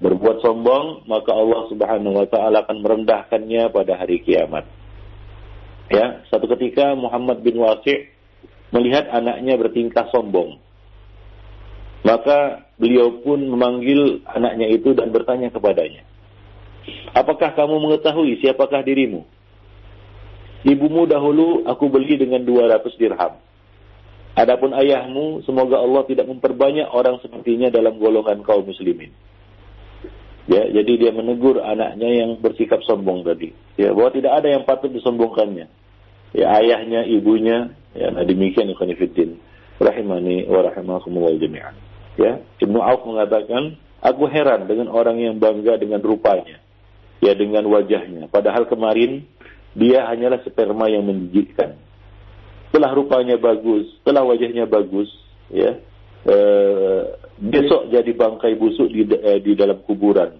berbuat sombong, maka Allah Subhanahu wa taala akan merendahkannya pada hari kiamat. Ya, satu ketika Muhammad bin Wasi' melihat anaknya bertingkah sombong. Maka beliau pun memanggil anaknya itu dan bertanya kepadanya, "Apakah kamu mengetahui siapakah dirimu? Ibumu dahulu aku beli dengan 200 dirham. Adapun ayahmu, semoga Allah tidak memperbanyak orang sepertinya dalam golongan kaum muslimin." Ya, jadi dia menegur anaknya yang bersikap sombong tadi. Ya, bahwa tidak ada yang patut disombongkannya. Ya, ayahnya, ibunya, ya, nah demikian ikhwan fillah rahimani wa rahimakumullah jami'an. Ya, Ibnu Auf mengatakan, aku heran dengan orang yang bangga dengan rupanya, ya, dengan wajahnya. Padahal kemarin dia hanyalah sperma yang menjijikkan. Setelah rupanya bagus, setelah wajahnya bagus, ya, besok jadi bangkai busuk di dalam kuburan.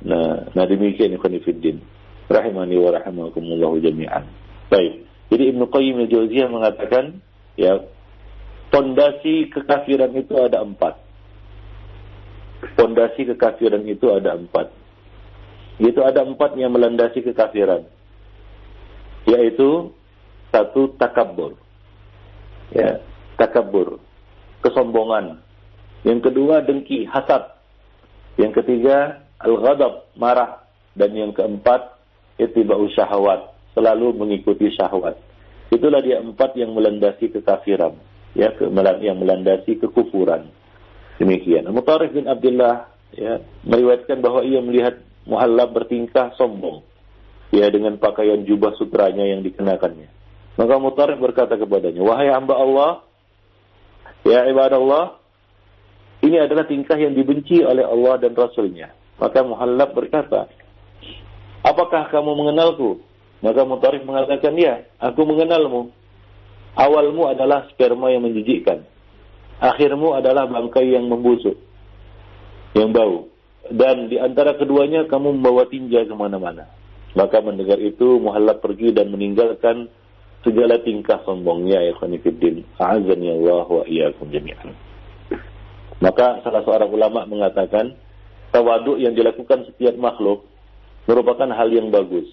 Nah demikian ikhwan fillah rahimani wa rahimakumullah jami'an. Baik. Jadi Ibnu Qayyim al-Jauziyah mengatakan, ya, fondasi kekafiran itu ada 4. Fondasi kekafiran itu ada 4. Itu ada 4 yang melandasi kekafiran. Yaitu 1, takabbur. Ya, takabbur, kesombongan. Yang kedua, dengki, hasad. Yang ketiga, al-ghadab, marah. Dan yang keempat, ittiba'u syahwat, selalu mengikuti syahwat. Itulah dia 4 yang melandasi kekafiran, ya, yang melandasi kekufuran. Demikian. Mutarif bin Abdullah, ya, meriwayatkan bahwa ia melihat Muhallab bertingkah sombong, ya, dengan pakaian jubah sutranya yang dikenakannya. Maka Mutarif berkata kepadanya, "Wahai hamba Allah, ya ibadallah, ini adalah tingkah yang dibenci oleh Allah dan Rasulnya." Maka Muhallab berkata, "Apakah kamu mengenalku?" Maka Mutarif mengatakan, "Ya, aku mengenalmu. Awalmu adalah sperma yang menjijikkan. Akhirmu adalah bangkai yang membusuk, yang bau. Dan di antara keduanya kamu membawa tinja kemana-mana." Maka mendengar itu Muhallab pergi dan meninggalkan segala tingkah sombongnya. Ya khonifuddin, a'azani Allah wa iyyakum jami'an. Maka salah seorang ulama mengatakan, tawaduk yang dilakukan setiap makhluk merupakan hal yang bagus.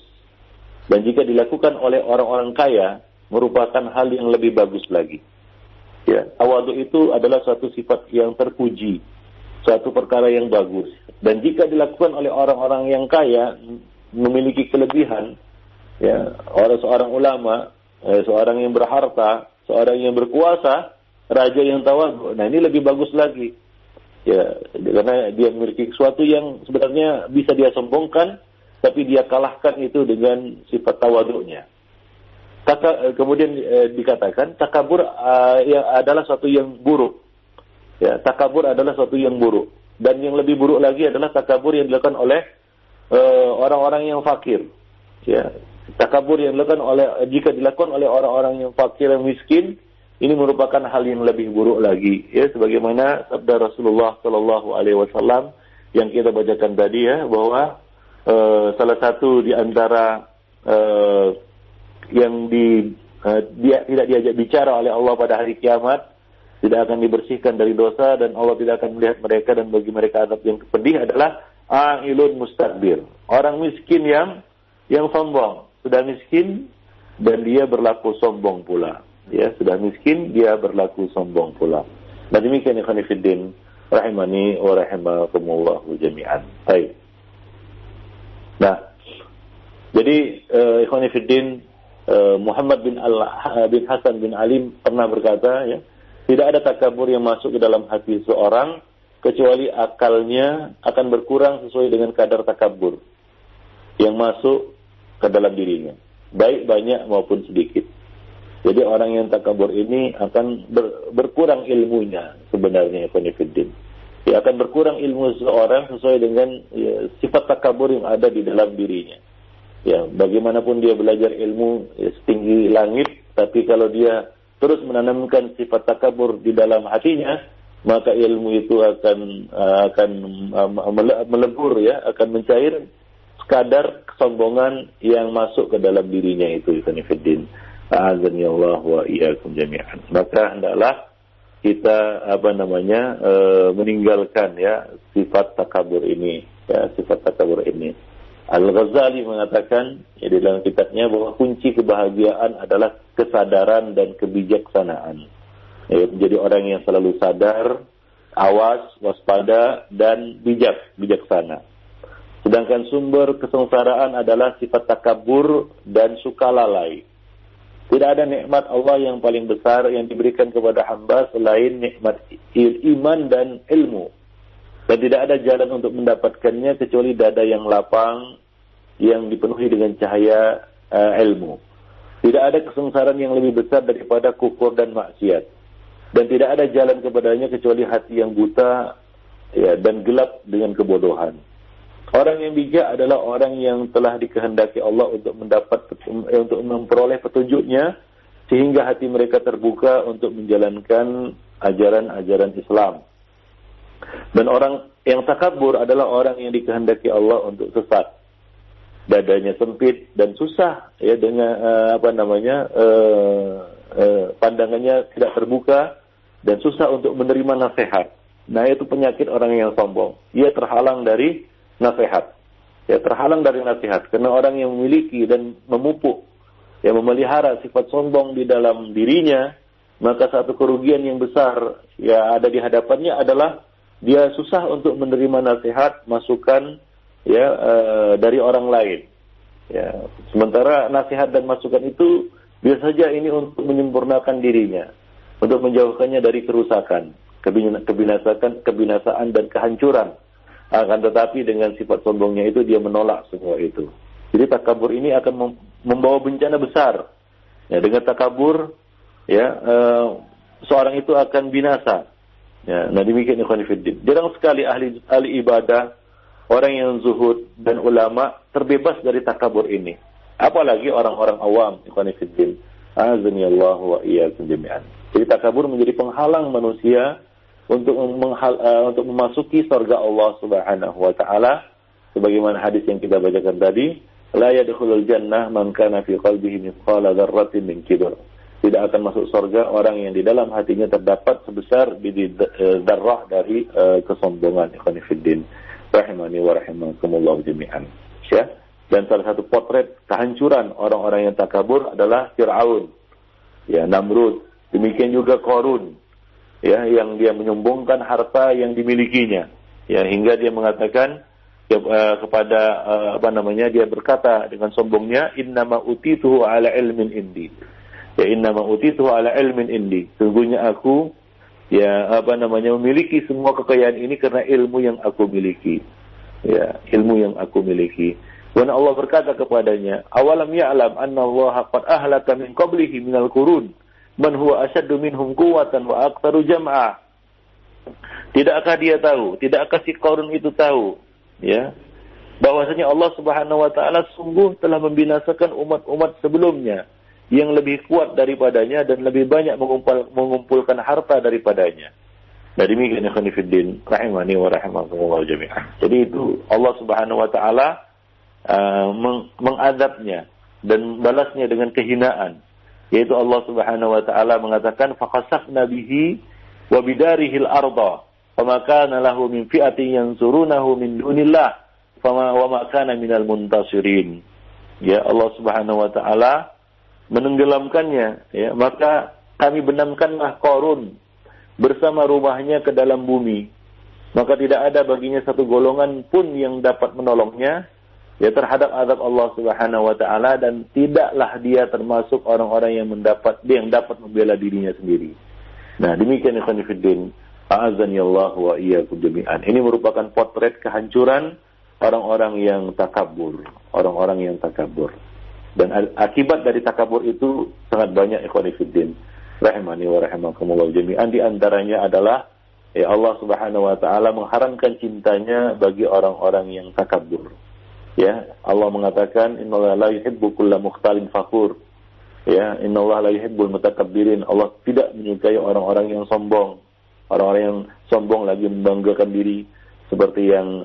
Dan jika dilakukan oleh orang-orang kaya, merupakan hal yang lebih bagus lagi. Ya, tawaduk itu adalah suatu sifat yang terpuji, suatu perkara yang bagus. Dan jika dilakukan oleh orang-orang yang kaya, memiliki kelebihan, ya, seorang ulama, seorang yang berharta, seorang yang berkuasa, raja yang tawaduk, nah ini lebih bagus lagi. Ya, karena dia memiliki sesuatu yang sebenarnya bisa dia sombongkan, tapi dia kalahkan itu dengan sifat tawaduknya. Kemudian dikatakan takabur adalah suatu yang buruk. Ya, takabur adalah suatu yang buruk. Dan yang lebih buruk lagi adalah takabur yang dilakukan oleh orang-orang yang fakir. Ya, takabur yang jika dilakukan oleh orang-orang yang fakir yang miskin, ini merupakan hal yang lebih buruk lagi. Ya, sebagaimana sabda Rasulullah Sallallahu Alaihi Wasallam yang kita bacakan tadi, ya, bahwa salah satu di antara yang dia tidak diajak bicara oleh Allah pada hari kiamat, tidak akan dibersihkan dari dosa, dan Allah tidak akan melihat mereka, dan bagi mereka azab yang pedih adalah a'ilun mustakbir, orang miskin yang sombong, sudah miskin dan dia berlaku sombong pula. Ya, sudah miskin dia berlaku sombong pula. Nah demikian ikhwan fillah rahimani wa rahimakumullah jami'an. Baik. Nah, jadi ikhwan fillah, Muhammad bin Hasan bin Ali pernah berkata, ya, tidak ada takabur yang masuk ke dalam hati seorang kecuali akalnya akan berkurang sesuai dengan kadar takabur yang masuk ke dalam dirinya, baik banyak maupun sedikit. Jadi orang yang takabur ini akan berkurang ilmunya sebenarnya, ikhwan fillah. Dia akan berkurang ilmu seseorang sesuai dengan, ya, sifat takabur yang ada di dalam dirinya. Ya, bagaimanapun dia belajar ilmu, ya, setinggi langit, tapi kalau dia terus menanamkan sifat takabur di dalam hatinya, maka ilmu itu akan melebur, ya, akan mencair sekadar kesombongan yang masuk ke dalam dirinya itu. Ikhwan fillah, a'azani Allah wa iyyakum jami'an. Maka hendaklah kita meninggalkan ya sifat takabur ini, ya sifat takabur ini. Al-Ghazali mengatakan ya, di dalam kitabnya bahwa kunci kebahagiaan adalah kesadaran dan kebijaksanaan. Ya, menjadi orang yang selalu sadar, awas, waspada, dan bijaksana. Sedangkan sumber kesengsaraan adalah sifat takabur dan sukalalai. Tidak ada nikmat Allah yang paling besar yang diberikan kepada hamba selain nikmat iman dan ilmu. Dan tidak ada jalan untuk mendapatkannya kecuali dada yang lapang, yang dipenuhi dengan cahaya ilmu. Tidak ada kesengsaraan yang lebih besar daripada kufur dan maksiat. Dan tidak ada jalan kepadanya kecuali hati yang buta ya, dan gelap dengan kebodohan. Orang yang bijak adalah orang yang telah dikehendaki Allah untuk untuk memperoleh petunjuknya, sehingga hati mereka terbuka untuk menjalankan ajaran-ajaran Islam. Dan orang yang takabur adalah orang yang dikehendaki Allah untuk sesat. Dadanya sempit dan susah ya dengan pandangannya tidak terbuka dan susah untuk menerima nasihat. Nah, itu penyakit orang yang sombong. Ia terhalang dari nasihat. Ya, terhalang dari nasihat karena orang yang memiliki dan memupuk yang memelihara sifat sombong di dalam dirinya, maka satu kerugian yang besar ya ada di hadapannya adalah dia susah untuk menerima nasihat, masukan ya dari orang lain. Ya, sementara nasihat dan masukan itu biasa saja ini untuk menyempurnakan dirinya, untuk menjauhkannya dari kerusakan, kebinasaan dan kehancuran. Akan tetapi dengan sifat sombongnya itu dia menolak semua itu. Jadi takabur ini akan membawa bencana besar. Ya, dengan takabur ya seorang itu akan binasa. Ya, nah demikian ikhwan fillah. Jarang sekali ahli ibadah, orang yang zuhud dan ulama terbebas dari takabur ini. Apalagi orang-orang awam ikhwan fillah. Azani Allah wa iyyakum jami'an. Jadi takabur menjadi penghalang manusia untuk memasuki surga Allah Subhanahu wa taala, sebagaimana hadis yang kita bacakan tadi, la yadkhulul jannah man kana fi qalbihi mithqala dzarratin min kibr. Tidak akan masuk surga orang yang di dalam hatinya terdapat sebesar biji dzarrah dari kesombongan. Ikhwan fillah rahimani wa rahimakumullah jami'an. Ya. Dan salah satu potret kehancuran orang-orang yang takabur adalah Fir'aun, ya, Namrud, demikian juga Qarun, ya, yang dia menyombongkan harta yang dimilikinya, ya, hingga dia mengatakan dia berkata dengan sombongnya, innama utituhu ala ilmin indi. Ya, innama utituhu ala ilmin indi. Sungguhnya aku memiliki semua kekayaan ini karena ilmu yang aku miliki. Ya, ilmu yang aku miliki. Dan Allah berkata kepadanya, awalam ya'lam anna Allah qad ahlaka min qablihi minal qurun man huwa asyaddu minhum quwwatan wa aktsaru jam'a. Tidakkah dia tahu, tidakkah si Qarun itu tahu, ya, bahwasanya Allah Subhanahu wa taala sungguh telah membinasakan umat-umat sebelumnya yang lebih kuat daripadanya dan lebih banyak mengumpulkan harta daripadanya. Nah, demikian ikhwan fillah rahimani wa rahimakumullah jami'an. Jadi itu Allah Subhanahu wa taala mengadabnya dan balasnya dengan kehinaan, yaitu Allah Subhanahu wa taala mengatakan faqasafna bihi wa bidarihil arda fama kana lahu min fi'atin yansurunahu min dunillah wa ma kana minal muntasirin. Ya, Allah Subhanahu wa taala menenggelamkannya, ya, maka kami benamkanlah Qarun bersama rumahnya ke dalam bumi, maka tidak ada baginya satu golongan pun yang dapat menolongnya ya terhadap azab Allah Subhanahu wa taala, dan tidaklah dia termasuk orang-orang yang dapat membela dirinya sendiri. Nah, demikian ikhwan fillah, a'azzani Allah wa iyyakum jami'an. Ini merupakan potret kehancuran orang-orang yang takabur, orang-orang yang takabur. Dan akibat dari takabur itu sangat banyak ikhwan fillah. Rahimani wa rahimakumullah jami'an. Di antaranya adalah Allah Subhanahu wa taala mengharamkan cintanya bagi orang-orang yang takabur. Ya, Allah mengatakan innallaha la yuhibbu kulla mukhtalin fakhur. Ya, innallaha la yuhibbul mutakabbirin. Allah tidak menyukai orang-orang yang sombong. Orang-orang yang sombong lagi membanggakan diri, seperti yang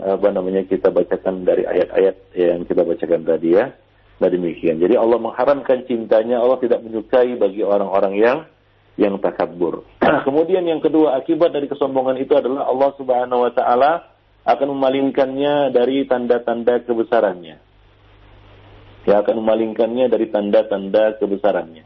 kita bacakan dari ayat-ayat yang kita bacakan tadi, ya. Nah, demikian. Jadi Allah mengharamkan cintanya, Allah tidak menyukai bagi orang-orang yang yang takabur. Kemudian yang kedua, akibat dari kesombongan itu adalah Allah Subhanahu wa taala akan memalingkannya dari tanda-tanda kebesarannya. Dia akan memalingkannya dari tanda-tanda kebesarannya.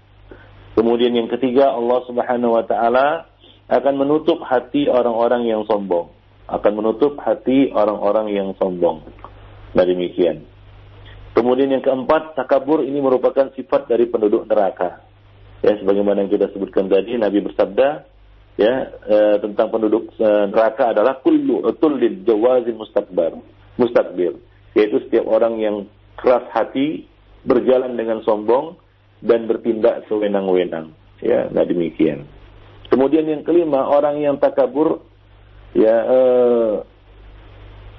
Kemudian yang ketiga, Allah Subhanahu wa taala akan menutup hati orang-orang yang sombong. Akan menutup hati orang-orang yang sombong. Nah, demikian. Kemudian yang keempat, takabur ini merupakan sifat dari penduduk neraka. Ya, sebagaimana yang kita sebutkan tadi, Nabi bersabda, ya, tentang penduduk neraka adalah kullu utullil jawazin mustakbir, yaitu setiap orang yang keras hati, berjalan dengan sombong dan bertindak sewenang-wenang. Ya, nah demikian. Kemudian yang kelima, orang yang takabur, ya,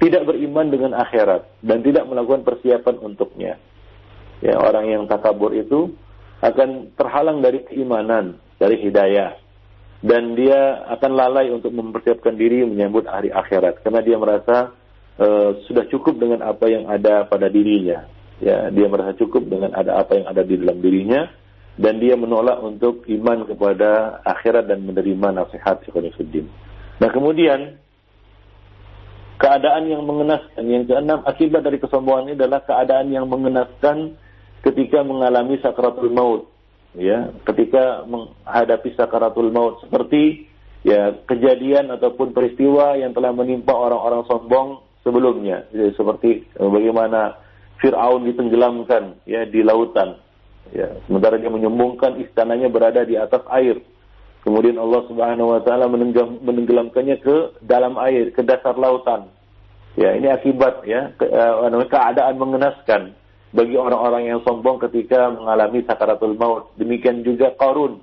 tidak beriman dengan akhirat dan tidak melakukan persiapan untuknya. Ya, orang yang takabur itu akan terhalang dari keimanan, dari hidayah, dan dia akan lalai untuk mempersiapkan diri menyambut hari akhirat karena dia merasa sudah cukup dengan apa yang ada pada dirinya. Ya, dia merasa cukup dengan apa yang ada di dalam dirinya, dan dia menolak untuk iman kepada akhirat dan menerima nasihat Ikhwanuddin. Nah, kemudian keadaan yang mengenaskan yang keenam, akibat dari kesombongan ini adalah keadaan yang mengenaskan ketika mengalami sakaratul maut, ya, ketika menghadapi sakaratul maut, seperti ya kejadian ataupun peristiwa yang telah menimpa orang-orang sombong sebelumnya, ya, seperti bagaimana Fir'aun ditenggelamkan, ya, di lautan, ya, sementara dia menyombongkan istananya berada di atas air. Kemudian Allah Subhanahu wa taala menenggelamkannya ke dalam air, ke dasar lautan. Ya, ini akibat, ya, keadaan mengenaskan bagi orang-orang yang sombong ketika mengalami sakaratul maut. Demikian juga Qarun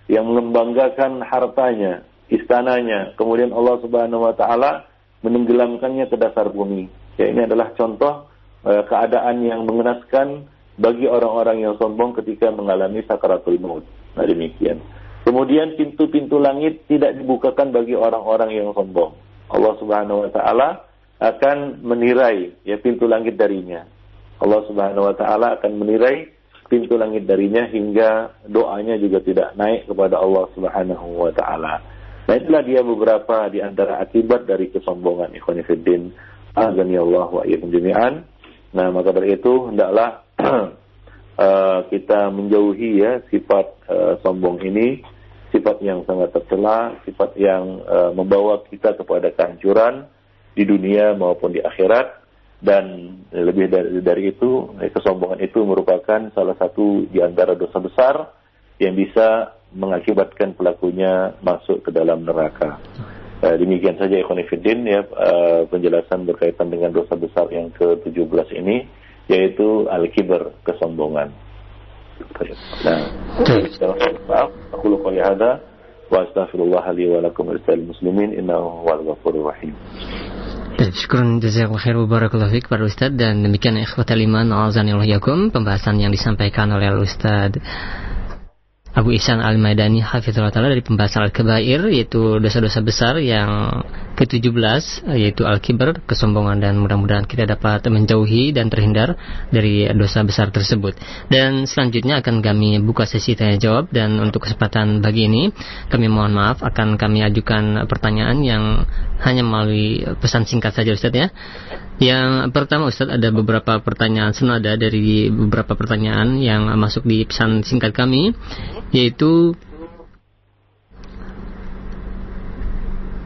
yang membanggakan hartanya, istananya, kemudian Allah Subhanahu wa taala menenggelamkannya ke dasar bumi. Ya, ini adalah contoh keadaan yang mengenaskan bagi orang-orang yang sombong ketika mengalami sakaratul maut. Nah, demikian. Kemudian pintu-pintu langit tidak dibukakan bagi orang-orang yang sombong. Allah Subhanahu wa taala akan menirai, ya, pintu langit darinya. Allah Subhanahu wa taala akan menirai pintu langit darinya hingga doanya juga tidak naik kepada Allah Subhanahu wa taala. Nah, itulah dia beberapa di antara akibat dari kesombongan. Ikhwani fiddin, azani Allah wa iyyakum jami'an. Nah, maka dari itu hendaklah kita menjauhi, ya, sifat sombong ini, sifat yang sangat tercela, sifat yang membawa kita kepada kehancuran di dunia maupun di akhirat. Dan lebih dari itu, kesombongan itu merupakan salah satu di antara dosa besar yang bisa mengakibatkan pelakunya masuk ke dalam neraka. Demikian saja ikhwan fillah, ya, penjelasan berkaitan dengan dosa besar yang ke-17 ini, yaitu al-kibar, kesombongan. Nah, maaf, aku qouli hadza wa astaghfirullah li wa lakum wa lisal muslimin innahu huwal ghafurur rahim. Syukran jazakallahu khair wa barakallahu fiik para Ustaz. Dan demikian ikhwatal iman a'azanillahu yakum, pembahasan yang disampaikan oleh Ustaz Abu Ihsan Al-Maidani hafizahullah ta'ala dari pembahasan Al-Kabair, yaitu dosa-dosa besar yang ke-17, yaitu Al-Kibar, kesombongan, dan mudah-mudahan kita dapat menjauhi dan terhindar dari dosa besar tersebut. Dan selanjutnya akan kami buka sesi tanya jawab, dan untuk kesempatan pagi ini kami mohon maaf akan kami ajukan pertanyaan yang hanya melalui pesan singkat saja Ustaz, ya. Yang pertama Ustaz, ada beberapa pertanyaan senada dari beberapa pertanyaan yang masuk di pesan singkat kami, yaitu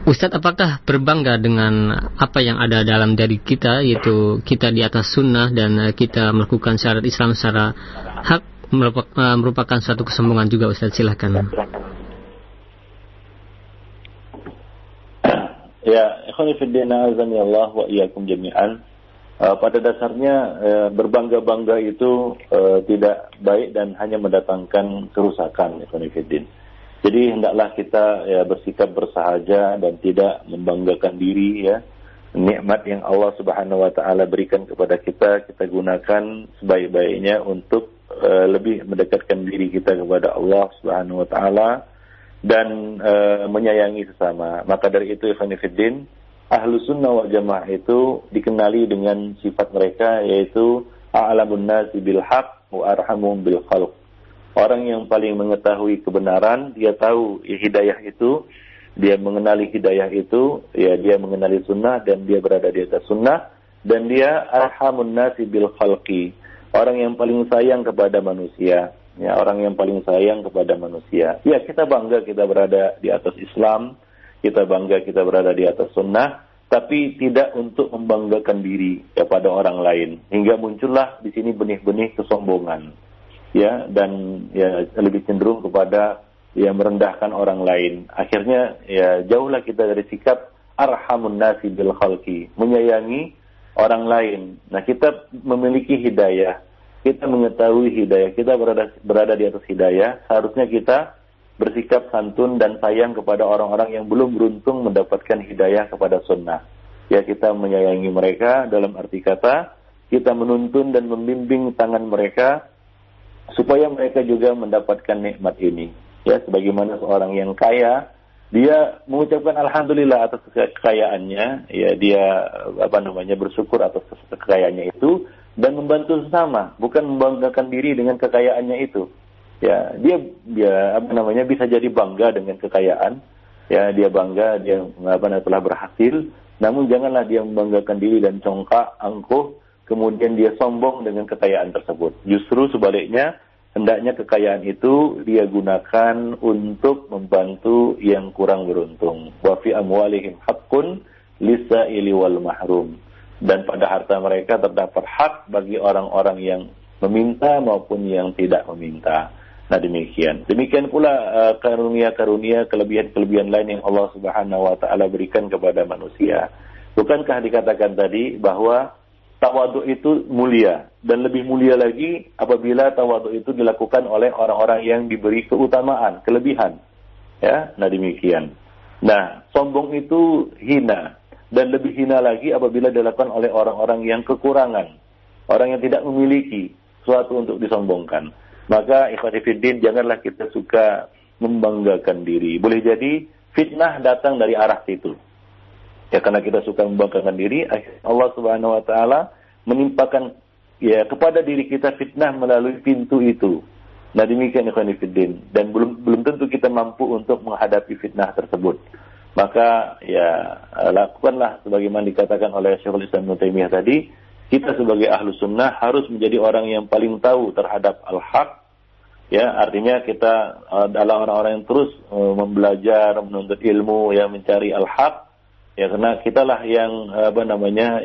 Ustaz, apakah berbangga dengan apa yang ada dalam diri kita, yaitu kita di atas sunnah dan kita melakukan syariat Islam secara hak, merupakan suatu kesombongan juga Ustaz? Silahkan. Ya, ikhwan fillah azani Allah wa iyyakum jami'an. Pada dasarnya berbangga-bangga itu tidak baik dan hanya mendatangkan kerusakan, ikhwan fillah. Jadi hendaklah kita, ya, bersikap bersahaja dan tidak membanggakan diri, ya. Nikmat yang Allah Subhanahu wa taala berikan kepada kita, kita gunakan sebaik-baiknya untuk lebih mendekatkan diri kita kepada Allah Subhanahu wa taala dan menyayangi sesama. Maka dari itu ikhwan fillah, Ahlus Sunnah wal Jamaah itu dikenali dengan sifat mereka, yaitu a'lamun nasi bil haq wa arhamuhum bil khalq. Orang yang paling mengetahui kebenaran, dia tahu hidayah itu, dia mengenali hidayah itu, ya dia mengenali sunnah dan dia berada di atas sunnah, dan dia arhamun nasi bil khalqi, orang yang paling sayang kepada manusia, ya orang yang paling sayang kepada manusia. Ya kita bangga kita berada di atas Islam, kita bangga kita berada di atas sunnah, tapi tidak untuk membanggakan diri kepada orang lain, hingga muncullah di sini benih-benih kesombongan, ya dan ya lebih cenderung kepada ya merendahkan orang lain. Akhirnya ya jauhlah kita dari sikap arhamun nasi bil khalqi, menyayangi orang lain. Nah, kita memiliki hidayah, kita mengetahui hidayah, kita berada di atas hidayah, seharusnya kita bersikap santun dan sayang kepada orang-orang yang belum beruntung mendapatkan hidayah kepada sunnah. Ya, kita menyayangi mereka dalam arti kata kita menuntun dan membimbing tangan mereka supaya mereka juga mendapatkan nikmat ini. Ya, sebagaimana seorang yang kaya, dia mengucapkan alhamdulillah atas kekayaannya, ya dia bersyukur atas kekayaannya itu dan membantu sesama, bukan membanggakan diri dengan kekayaannya itu. Ya, dia bisa jadi bangga dengan kekayaan. Ya, dia bangga dia telah berhasil, namun janganlah dia membanggakan diri dan congkak, angkuh, kemudian dia sombong dengan kekayaan tersebut. Justru sebaliknya, hendaknya kekayaan itu dia gunakan untuk membantu yang kurang beruntung. Wa fi amwalihim haqqun lis-sa'ili wal mahrum. Dan pada harta mereka terdapat hak bagi orang-orang yang meminta maupun yang tidak meminta. Nah, demikian. Demikian pula karunia-karunia, kelebihan-kelebihan lain yang Allah Subhanahu wa taala berikan kepada manusia. Bukankah dikatakan tadi bahwa tawadhu itu mulia, dan lebih mulia lagi apabila tawadhu itu dilakukan oleh orang-orang yang diberi keutamaan, kelebihan. Ya, nah demikian. Nah, sombong itu hina, dan lebih hina lagi apabila dilakukan oleh orang-orang yang kekurangan, orang yang tidak memiliki sesuatu untuk disombongkan. Maka ikhwati fiddin, janganlah kita suka membanggakan diri. Boleh jadi fitnah datang dari arah situ. Ya, karena kita suka membanggakan diri, Allah Subhanahu wa taala menimpakan ya kepada diri kita fitnah melalui pintu itu. Nah, demikian ikhwani fiddin, dan belum tentu kita mampu untuk menghadapi fitnah tersebut. Maka ya lakukanlah sebagaimana dikatakan oleh Syekhul Islam Ibnu Taimiyah tadi, kita sebagai ahlu sunnah harus menjadi orang yang paling tahu terhadap al-haq. Ya, artinya kita adalah orang-orang yang terus membelajar, menuntut ilmu, ya mencari al-haq. Ya, karena kitalah yang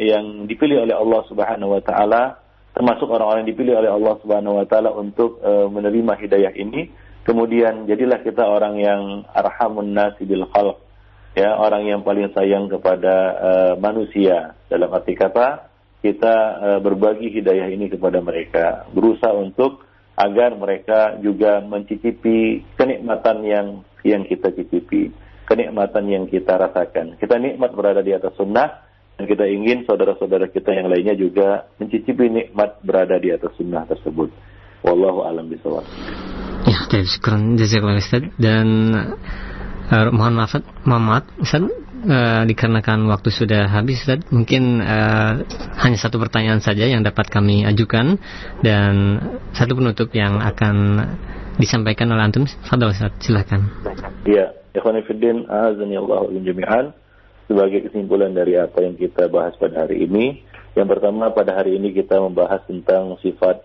yang dipilih oleh Allah Subhanahu wa taala, termasuk orang-orang yang dipilih oleh Allah Subhanahu wa taala untuk menerima hidayah ini. Kemudian jadilah kita orang yang arhamun nasi bil khalq. Ya, orang yang paling sayang kepada manusia. Dalam arti kata, kita berbagi hidayah ini kepada mereka, berusaha untuk agar mereka juga mencicipi kenikmatan yang kita cicipi, kenikmatan yang kita rasakan. Kita nikmat berada di atas sunnah, dan kita ingin saudara-saudara kita yang lainnya juga mencicipi nikmat berada di atas sunnah tersebut. Wallahu a'lam bishawab. Ya, terima kasih jazakallahu Ustaz. Dan mohon maaf Ustaz, dikarenakan waktu sudah habis Ustaz, mungkin hanya satu pertanyaan saja yang dapat kami ajukan dan satu penutup yang akan disampaikan oleh antum. Fadhal Ustaz, silakan. Ya, ikhwani fiddin, azani Allahu jami'an. Sebagai kesimpulan dari apa yang kita bahas pada hari ini, yang pertama pada hari ini kita membahas tentang sifat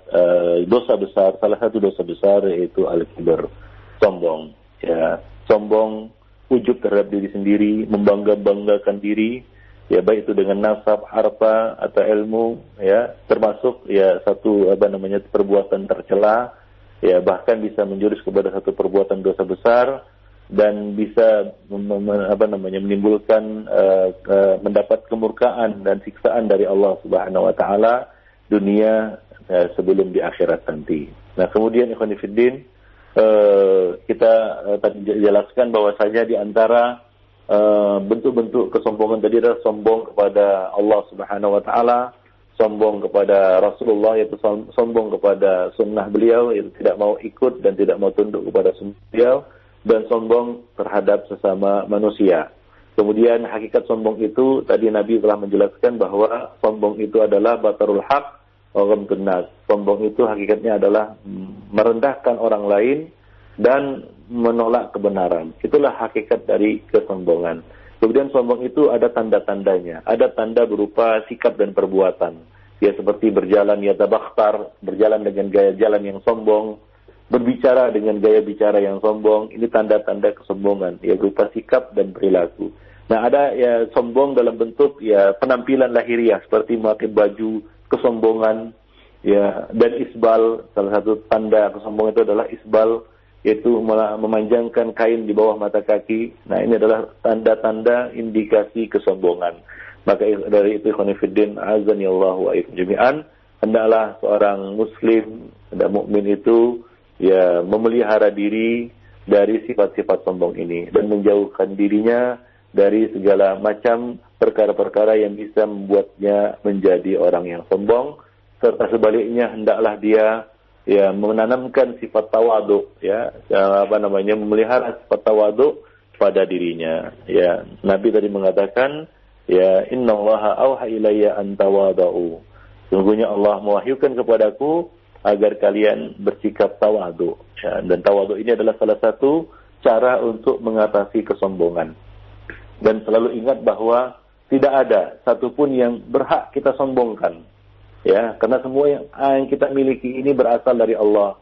dosa besar. Salah satu dosa besar yaitu al-kibr, sombong. Ya, sombong, ujub terhadap diri sendiri, membanggakan diri, ya baik itu dengan nasab, harta atau ilmu, ya termasuk ya satu perbuatan tercela, ya bahkan bisa menjurus kepada satu perbuatan dosa besar dan bisa menimbulkan mendapat kemurkaan dan siksaan dari Allah Subhanahu wa taala dunia sebelum di akhirat nanti. Nah, kemudian ikhwan fillah, kita tadi jelaskan bahwasanya di antara bentuk-bentuk kesombongan tadi adalah sombong kepada Allah Subhanahu wa taala, sombong kepada Rasulullah, yaitu sombong kepada sunnah beliau, yaitu tidak mau ikut dan tidak mau tunduk kepada sunnah beliau, dan sombong terhadap sesama manusia. Kemudian hakikat sombong itu tadi Nabi telah menjelaskan bahwa sombong itu adalah batarul haq wa ghamtun nas. Sombong itu hakikatnya adalah merendahkan orang lain dan menolak kebenaran. Itulah hakikat dari kesombongan. Kemudian sombong itu ada tanda-tandanya. Ada tanda berupa sikap dan perbuatan. Ya seperti berjalan yatabakhtar, berjalan dengan gaya jalan yang sombong, berbicara dengan gaya bicara yang sombong. Ini tanda-tanda kesombongan, ya berupa sikap dan perilaku. Nah, ada ya sombong dalam bentuk ya penampilan lahiriah seperti memakai baju kesombongan, ya, dan isbal. Salah satu tanda kesombongan itu adalah isbal, yaitu memanjangkan kain di bawah mata kaki. Nah, ini adalah tanda-tanda indikasi kesombongan. Maka dari itu khonifuddin azani Allah wa iyyakum jami'an, hendaklah seorang muslim dan mukmin itu ya memelihara diri dari sifat-sifat sombong ini dan menjauhkan dirinya dari segala macam perkara-perkara yang bisa membuatnya menjadi orang yang sombong, serta sebaliknya hendaklah dia ya menanamkan sifat tawadhu, ya memelihara sifat tawadhu pada dirinya. Ya, Nabi tadi mengatakan, ya innallaha auha ilayya an tawadhu. Sungguhnya Allah mewahyukan kepadaku agar kalian bersikap tawadhu. Ya, dan tawadhu ini adalah salah satu cara untuk mengatasi kesombongan. Dan selalu ingat bahwa tidak ada satupun yang berhak kita sombongkan. Ya, karena semua yang kita miliki ini berasal dari Allah.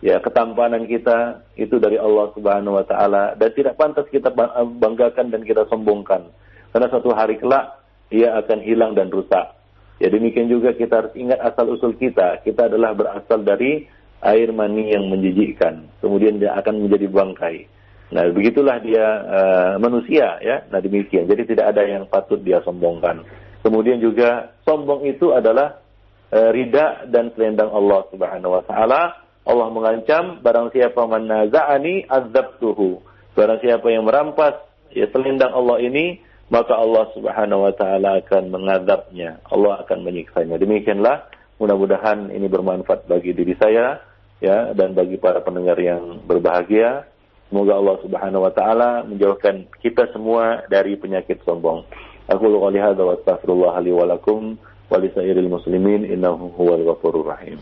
Ya, ketampanan kita itu dari Allah Subhanahu wa taala dan tidak pantas kita banggakan dan kita sombongkan. Karena suatu hari kelak ia akan hilang dan rusak. Ya, demikian juga kita harus ingat asal usul kita. Kita adalah berasal dari air mani yang menjijikkan. Kemudian dia akan menjadi bangkai. Nah, begitulah dia manusia, ya. Nah, demikian. Jadi tidak ada yang patut dia sombongkan. Kemudian juga sombong itu adalah rida dan selendang Allah Subhanahu wa taala. Allah mengancam, barang siapa manaza'ani azabtuhu. Barang siapa yang merampas ya selendang Allah ini, maka Allah Subhanahu wa taala akan mengadabnya. Allah akan menyiksanya. Demikianlah, mudah-mudahan ini bermanfaat bagi diri saya ya dan bagi para pendengar yang berbahagia. Semoga Allah Subhanahu wa taala menjauhkan kita semua dari penyakit sombong. Aku qouli hadza wa astaghfirullah li wa lakum wa li sairil muslimin innahu huwal ghafurur rahim.